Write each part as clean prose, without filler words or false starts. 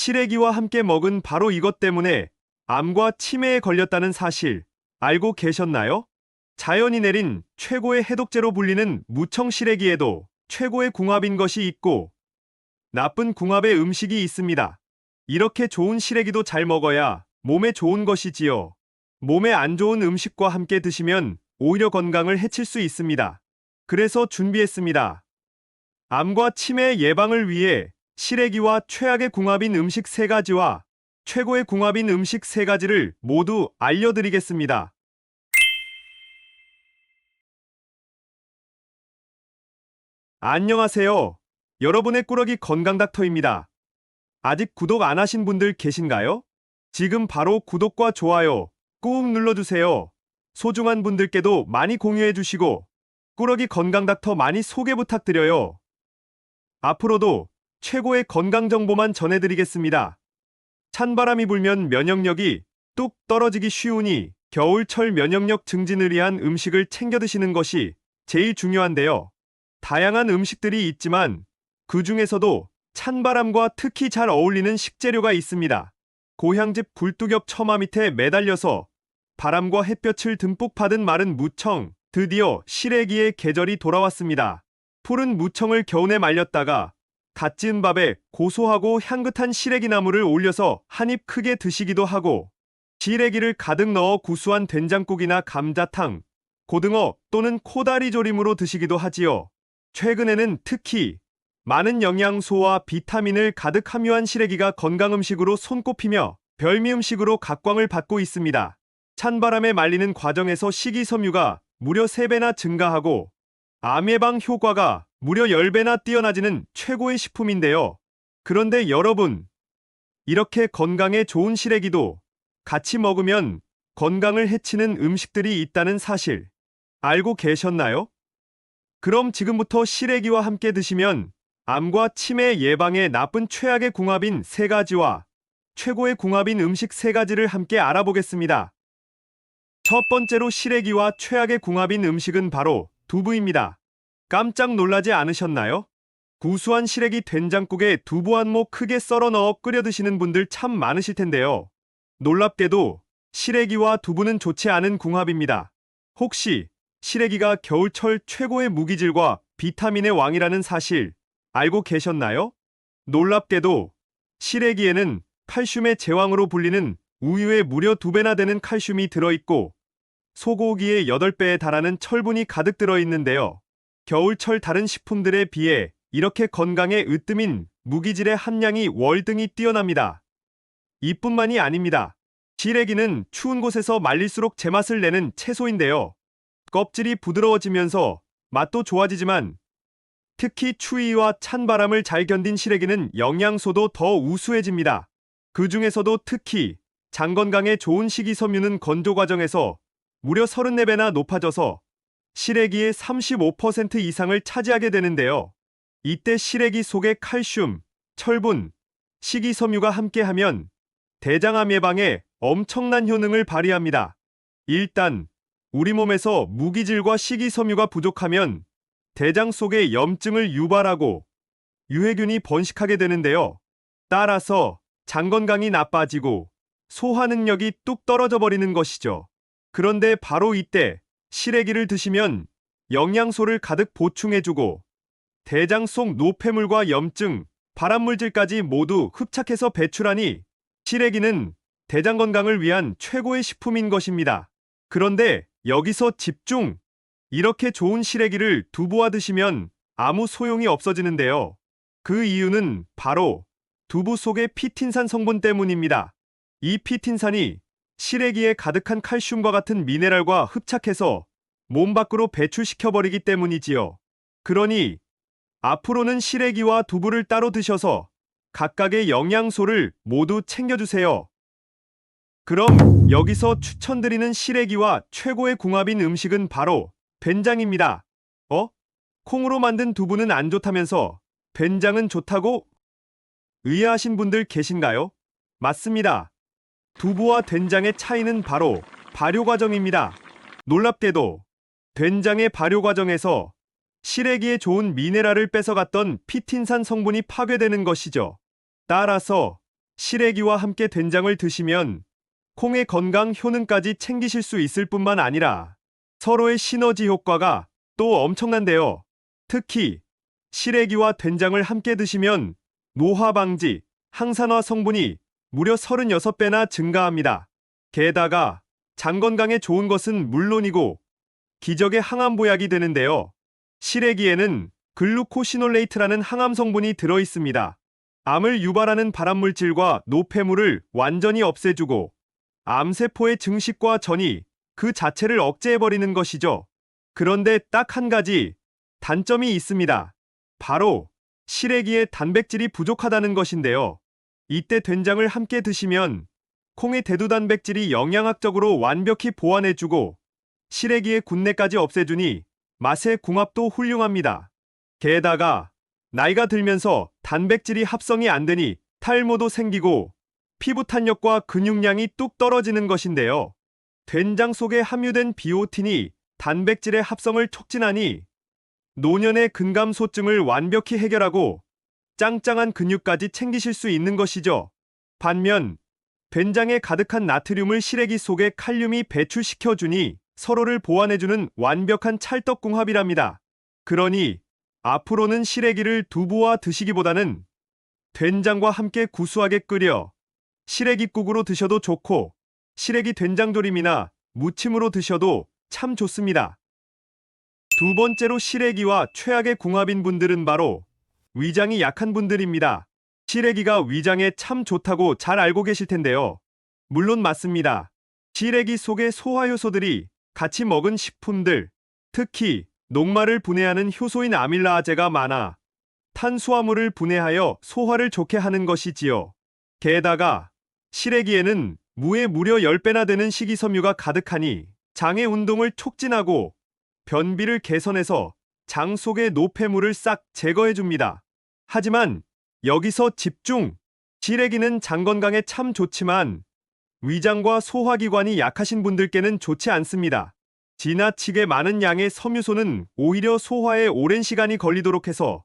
시래기와 함께 먹은 바로 이것 때문에 암과 치매에 걸렸다는 사실 알고 계셨나요? 자연이 내린 최고의 해독제로 불리는 무청 시래기에도 최고의 궁합인 것이 있고 나쁜 궁합의 음식이 있습니다. 이렇게 좋은 시래기도 잘 먹어야 몸에 좋은 것이지요. 몸에 안 좋은 음식과 함께 드시면 오히려 건강을 해칠 수 있습니다. 그래서 준비했습니다. 암과 치매 예방을 위해 시래기와 최악의 궁합인 음식 3가지와 최고의 궁합인 음식 3가지를 모두 알려드리겠습니다. 안녕하세요. 여러분의 꾸러기 건강닥터입니다. 아직 구독 안 하신 분들 계신가요? 지금 바로 구독과 좋아요 꾹 눌러주세요. 소중한 분들께도 많이 공유해 주시고 꾸러기 건강닥터 많이 소개 부탁드려요. 앞으로도 최고의 건강 정보만 전해드리겠습니다. 찬바람이 불면 면역력이 뚝 떨어지기 쉬우니 겨울철 면역력 증진을 위한 음식을 챙겨 드시는 것이 제일 중요한데요. 다양한 음식들이 있지만 그 중에서도 찬바람과 특히 잘 어울리는 식재료가 있습니다. 고향집 굴뚝옆 처마 밑에 매달려서 바람과 햇볕을 듬뿍 받은 마른 무청, 드디어 시래기의 계절이 돌아왔습니다. 푸른 무청을 겨우내 말렸다가 갓 지은 밥에 고소하고 향긋한 시래기 나물을 올려서 한 입 크게 드시기도 하고 시래기를 가득 넣어 구수한 된장국이나 감자탕, 고등어 또는 코다리 조림으로 드시기도 하지요. 최근에는 특히 많은 영양소와 비타민을 가득 함유한 시래기가 건강음식으로 손꼽히며 별미음식으로 각광을 받고 있습니다. 찬바람에 말리는 과정에서 식이섬유가 무려 3배나 증가하고 암 예방 효과가 무려 10배나 뛰어나지는 최고의 식품인데요. 그런데 여러분, 이렇게 건강에 좋은 시래기도 같이 먹으면 건강을 해치는 음식들이 있다는 사실 알고 계셨나요? 그럼 지금부터 시래기와 함께 드시면 암과 치매 예방에 나쁜 최악의 궁합인 3가지와 최고의 궁합인 음식 3가지를 함께 알아보겠습니다. 첫 번째로 시래기와 최악의 궁합인 음식은 바로 두부입니다. 깜짝 놀라지 않으셨나요? 구수한 시래기 된장국에 두부 한 모 크게 썰어 넣어 끓여 드시는 분들 참 많으실 텐데요. 놀랍게도 시래기와 두부는 좋지 않은 궁합입니다. 혹시 시래기가 겨울철 최고의 무기질과 비타민의 왕이라는 사실 알고 계셨나요? 놀랍게도 시래기에는 칼슘의 제왕으로 불리는 우유의 무려 2배나 되는 칼슘이 들어있고 소고기의 8배에 달하는 철분이 가득 들어있는데요. 겨울철 다른 식품들에 비해 이렇게 건강에 으뜸인 무기질의 함량이 월등히 뛰어납니다. 이뿐만이 아닙니다. 시래기는 추운 곳에서 말릴수록 제맛을 내는 채소인데요. 껍질이 부드러워지면서 맛도 좋아지지만 특히 추위와 찬바람을 잘 견딘 시래기는 영양소도 더 우수해집니다. 그 중에서도 특히 장 건강에 좋은 식이섬유는 건조 과정에서 무려 34배나 높아져서 시래기의 35% 이상을 차지하게 되는데요. 이때 시래기 속에 칼슘, 철분, 식이섬유가 함께하면 대장암 예방에 엄청난 효능을 발휘합니다. 일단 우리 몸에서 무기질과 식이섬유가 부족하면 대장 속에 염증을 유발하고 유해균이 번식하게 되는데요. 따라서 장 건강이 나빠지고 소화 능력이 뚝 떨어져 버리는 것이죠. 그런데 바로 이때 시래기를 드시면 영양소를 가득 보충해주고 대장 속 노폐물과 염증, 발암물질까지 모두 흡착해서 배출하니 시래기는 대장 건강을 위한 최고의 식품인 것입니다. 그런데 여기서 집중! 이렇게 좋은 시래기를 두부와 드시면 아무 소용이 없어지는데요. 그 이유는 바로 두부 속의 피틴산 성분 때문입니다. 이 피틴산이 시래기에 가득한 칼슘과 같은 미네랄과 흡착해서 몸 밖으로 배출시켜버리기 때문이지요. 그러니 앞으로는 시래기와 두부를 따로 드셔서 각각의 영양소를 모두 챙겨주세요. 그럼 여기서 추천드리는 시래기와 최고의 궁합인 음식은 바로 된장입니다. 콩으로 만든 두부는 안 좋다면서 된장은 좋다고 의아하신 분들 계신가요? 맞습니다. 두부와 된장의 차이는 바로 발효 과정입니다. 놀랍게도 된장의 발효 과정에서 시래기에 좋은 미네랄을 뺏어갔던 피틴산 성분이 파괴되는 것이죠. 따라서 시래기와 함께 된장을 드시면 콩의 건강 효능까지 챙기실 수 있을 뿐만 아니라 서로의 시너지 효과가 또 엄청난데요. 특히 시래기와 된장을 함께 드시면 노화 방지, 항산화 성분이 무려 36배나 증가합니다. 게다가 장 건강에 좋은 것은 물론이고 기적의 항암 보약이 되는데요. 시래기에는 글루코시놀레이트라는 항암 성분이 들어 있습니다. 암을 유발하는 발암물질과 노폐물을 완전히 없애주고 암세포의 증식과 전이 그 자체를 억제해버리는 것이죠. 그런데 딱 한 가지 단점이 있습니다. 바로 시래기에 단백질이 부족하다는 것인데요. 이때 된장을 함께 드시면 콩의 대두 단백질이 영양학적으로 완벽히 보완해주고 시래기의 군내까지 없애주니 맛의 궁합도 훌륭합니다. 게다가 나이가 들면서 단백질이 합성이 안 되니 탈모도 생기고 피부 탄력과 근육량이 뚝 떨어지는 것인데요. 된장 속에 함유된 비오틴이 단백질의 합성을 촉진하니 노년의 근감소증을 완벽히 해결하고 짱짱한 근육까지 챙기실 수 있는 것이죠. 반면 된장에 가득한 나트륨을 시래기 속에 칼륨이 배출시켜주니 서로를 보완해주는 완벽한 찰떡궁합이랍니다. 그러니 앞으로는 시래기를 두부와 드시기보다는 된장과 함께 구수하게 끓여 시래기국으로 드셔도 좋고 시래기 된장조림이나 무침으로 드셔도 참 좋습니다. 두 번째로 시래기와 최악의 궁합인 분들은 바로 위장이 약한 분들입니다. 시래기가 위장에 참 좋다고 잘 알고 계실 텐데요. 물론 맞습니다. 시래기 속의 소화효소들이 같이 먹은 식품들, 특히 녹말을 분해하는 효소인 아밀라아제가 많아 탄수화물을 분해하여 소화를 좋게 하는 것이지요. 게다가 시래기에는 무의 무려 10배나 되는 식이섬유가 가득하니 장의 운동을 촉진하고 변비를 개선해서 장 속의 노폐물을 싹 제거해줍니다. 하지만 여기서 집중! 시래기는 장 건강에 참 좋지만 위장과 소화기관이 약하신 분들께는 좋지 않습니다. 지나치게 많은 양의 섬유소는 오히려 소화에 오랜 시간이 걸리도록 해서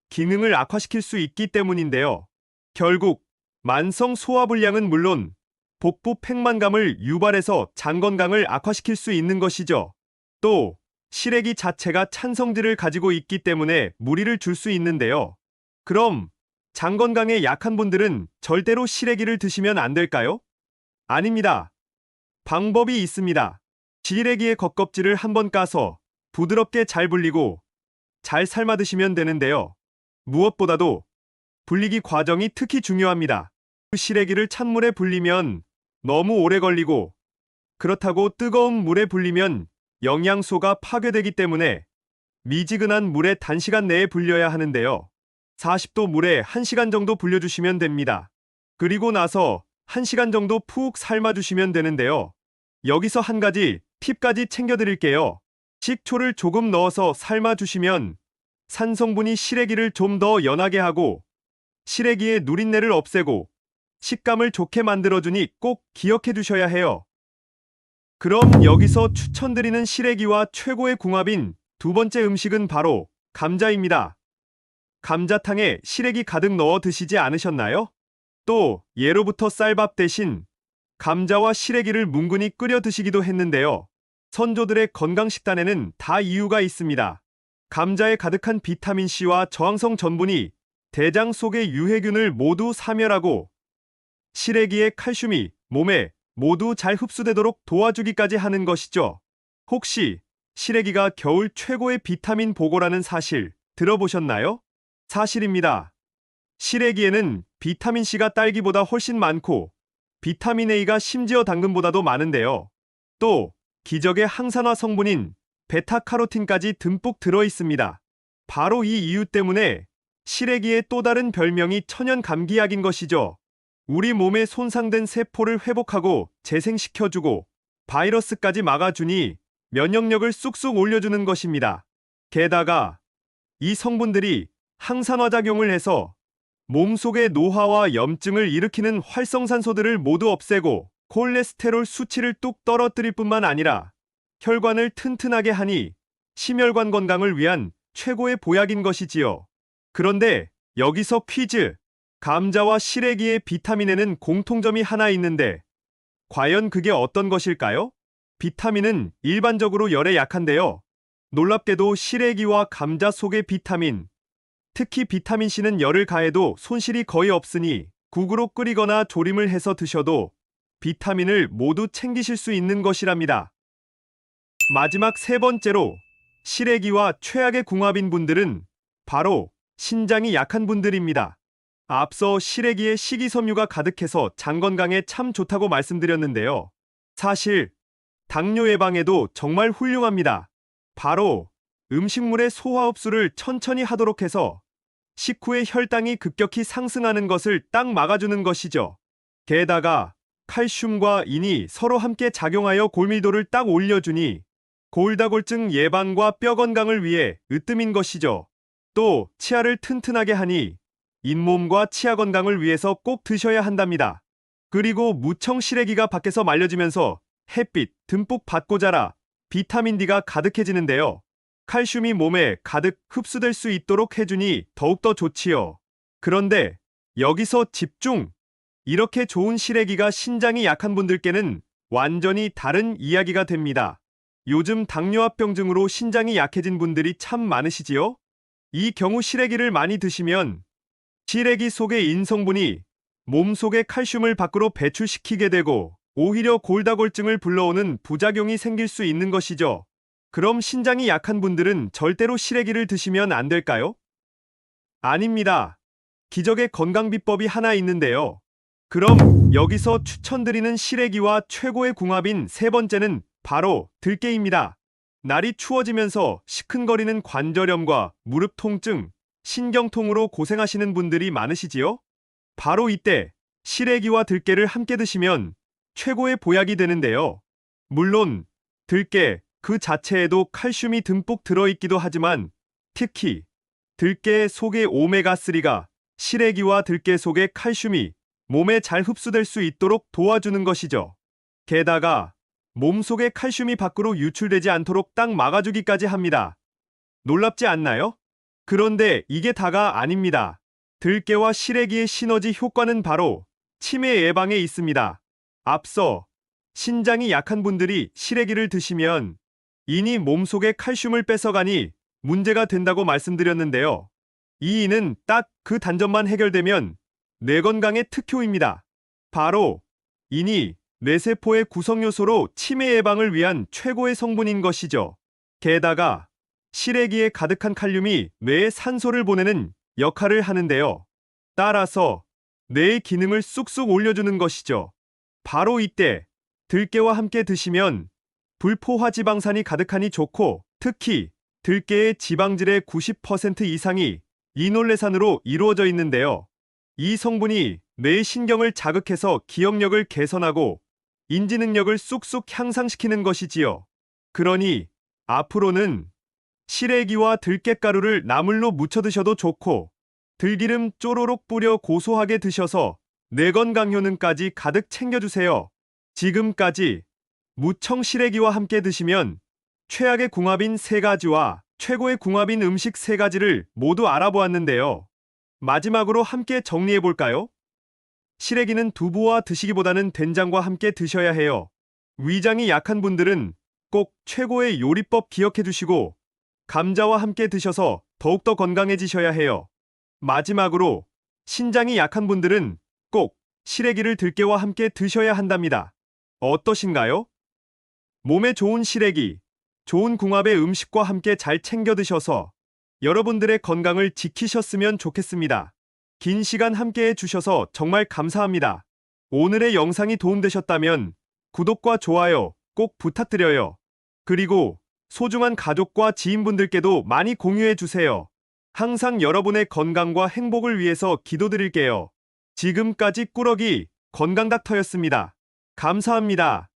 기능을 악화시킬 수 있기 때문인데요. 결국 만성 소화불량은 물론 복부 팽만감을 유발해서 장 건강을 악화시킬 수 있는 것이죠. 또 시래기 자체가 찬성질을 가지고 있기 때문에 무리를 줄 수 있는데요. 그럼 장 건강에 약한 분들은 절대로 시래기를 드시면 안 될까요? 아닙니다. 방법이 있습니다. 시래기의 겉껍질을 한번 까서 부드럽게 잘 불리고 잘 삶아 드시면 되는데요. 무엇보다도 불리기 과정이 특히 중요합니다. 시래기를 찬물에 불리면 너무 오래 걸리고 그렇다고 뜨거운 물에 불리면 영양소가 파괴되기 때문에 미지근한 물에 단시간 내에 불려야 하는데요. 40도 물에 1시간 정도 불려주시면 됩니다. 그리고 나서 1시간 정도 푹 삶아주시면 되는데요. 여기서 한 가지 팁까지 챙겨드릴게요. 식초를 조금 넣어서 삶아주시면 산성분이 시래기를 좀 더 연하게 하고 시래기의 누린내를 없애고 식감을 좋게 만들어주니 꼭 기억해 두셔야 해요. 그럼 여기서 추천드리는 시래기와 최고의 궁합인 두 번째 음식은 바로 감자입니다. 감자탕에 시래기 가득 넣어 드시지 않으셨나요? 또 예로부터 쌀밥 대신 감자와 시래기를 뭉근히 끓여 드시기도 했는데요. 선조들의 건강식단에는 다 이유가 있습니다. 감자에 가득한 비타민C와 저항성 전분이 대장 속의 유해균을 모두 사멸하고 시래기의 칼슘이 몸에 모두 잘 흡수되도록 도와주기까지 하는 것이죠. 혹시 시래기가 겨울 최고의 비타민 보고라는 사실 들어보셨나요? 사실입니다. 시래기에는 비타민C가 딸기보다 훨씬 많고 비타민 A가 심지어 당근보다도 많은데요. 또 기적의 항산화 성분인 베타카로틴까지 듬뿍 들어 있습니다. 바로 이 이유 때문에 시래기의 또 다른 별명이 천연 감기약인 것이죠. 우리 몸에 손상된 세포를 회복하고 재생시켜주고 바이러스까지 막아주니 면역력을 쑥쑥 올려주는 것입니다. 게다가 이 성분들이 항산화 작용을 해서 몸속의 노화와 염증을 일으키는 활성산소들을 모두 없애고 콜레스테롤 수치를 뚝 떨어뜨릴 뿐만 아니라 혈관을 튼튼하게 하니 심혈관 건강을 위한 최고의 보약인 것이지요. 그런데 여기서 퀴즈! 감자와 시래기의 비타민에는 공통점이 하나 있는데, 과연 그게 어떤 것일까요? 비타민은 일반적으로 열에 약한데요. 놀랍게도 시래기와 감자 속의 비타민, 특히 비타민 C는 열을 가해도 손실이 거의 없으니 국으로 끓이거나 조림을 해서 드셔도 비타민을 모두 챙기실 수 있는 것이랍니다. 마지막 세 번째로, 시래기와 최악의 궁합인 분들은 바로 신장이 약한 분들입니다. 앞서 시래기에 식이섬유가 가득해서 장 건강에 참 좋다고 말씀드렸는데요. 사실 당뇨 예방에도 정말 훌륭합니다. 바로 음식물의 소화 흡수를 천천히 하도록 해서 식후에 혈당이 급격히 상승하는 것을 딱 막아주는 것이죠. 게다가 칼슘과 인이 서로 함께 작용하여 골밀도를 딱 올려주니 골다골증 예방과 뼈 건강을 위해 으뜸인 것이죠. 또 치아를 튼튼하게 하니 잇몸과 치아 건강을 위해서 꼭 드셔야 한답니다. 그리고 무청 시래기가 밖에서 말려지면서 햇빛 듬뿍 받고 자라 비타민 D가 가득해지는데요. 칼슘이 몸에 가득 흡수될 수 있도록 해주니 더욱더 좋지요. 그런데 여기서 집중! 이렇게 좋은 시래기가 신장이 약한 분들께는 완전히 다른 이야기가 됩니다. 요즘 당뇨합병증으로 신장이 약해진 분들이 참 많으시지요? 이 경우 시래기를 많이 드시면 시래기 속의 인성분이 몸속의 칼슘을 밖으로 배출시키게 되고 오히려 골다골증을 불러오는 부작용이 생길 수 있는 것이죠. 그럼 신장이 약한 분들은 절대로 시래기를 드시면 안 될까요? 아닙니다. 기적의 건강 비법이 하나 있는데요. 그럼 여기서 추천드리는 시래기와 최고의 궁합인 세 번째는 바로 들깨입니다. 날이 추워지면서 시큰거리는 관절염과 무릎 통증, 신경통으로 고생하시는 분들이 많으시지요? 바로 이때 시래기와 들깨를 함께 드시면 최고의 보약이 되는데요. 물론 들깨 그 자체에도 칼슘이 듬뿍 들어있기도 하지만 특히 들깨 속의 오메가3가 시래기와 들깨 속의 칼슘이 몸에 잘 흡수될 수 있도록 도와주는 것이죠. 게다가 몸속의 칼슘이 밖으로 유출되지 않도록 딱 막아주기까지 합니다. 놀랍지 않나요? 그런데 이게 다가 아닙니다. 들깨와 시래기의 시너지 효과는 바로 치매 예방에 있습니다. 앞서 신장이 약한 분들이 시래기를 드시면 인이 몸속의 칼슘을 뺏어가니 문제가 된다고 말씀드렸는데요. 이 인은 딱 그 단점만 해결되면 뇌 건강의 특효입니다. 바로 인이 뇌세포의 구성요소로 치매 예방을 위한 최고의 성분인 것이죠. 게다가 시래기에 가득한 칼륨이 뇌에 산소를 보내는 역할을 하는데요. 따라서 뇌의 기능을 쑥쑥 올려주는 것이죠. 바로 이때 들깨와 함께 드시면 불포화 지방산이 가득하니 좋고 특히 들깨의 지방질의 90% 이상이 이놀레산으로 이루어져 있는데요. 이 성분이 뇌의 신경을 자극해서 기억력을 개선하고 인지 능력을 쑥쑥 향상시키는 것이지요. 그러니 앞으로는 시래기와 들깨가루를 나물로 무쳐 드셔도 좋고 들기름 쪼로록 뿌려 고소하게 드셔서 뇌 건강 효능까지 가득 챙겨주세요. 지금까지 무청 시래기와 함께 드시면 최악의 궁합인 세 가지와 최고의 궁합인 음식 세 가지를 모두 알아보았는데요. 마지막으로 함께 정리해볼까요? 시래기는 두부와 드시기보다는 된장과 함께 드셔야 해요. 위장이 약한 분들은 꼭 최고의 요리법 기억해두시고 감자와 함께 드셔서 더욱더 건강해지셔야 해요. 마지막으로 신장이 약한 분들은 꼭 시래기를 들깨와 함께 드셔야 한답니다. 어떠신가요? 몸에 좋은 시래기, 좋은 궁합의 음식과 함께 잘 챙겨 드셔서 여러분들의 건강을 지키셨으면 좋겠습니다. 긴 시간 함께 해주셔서 정말 감사합니다. 오늘의 영상이 도움되셨다면 구독과 좋아요 꼭 부탁드려요. 그리고 소중한 가족과 지인분들께도 많이 공유해주세요. 항상 여러분의 건강과 행복을 위해서 기도드릴게요. 지금까지 꾸러기 건강닥터였습니다. 감사합니다.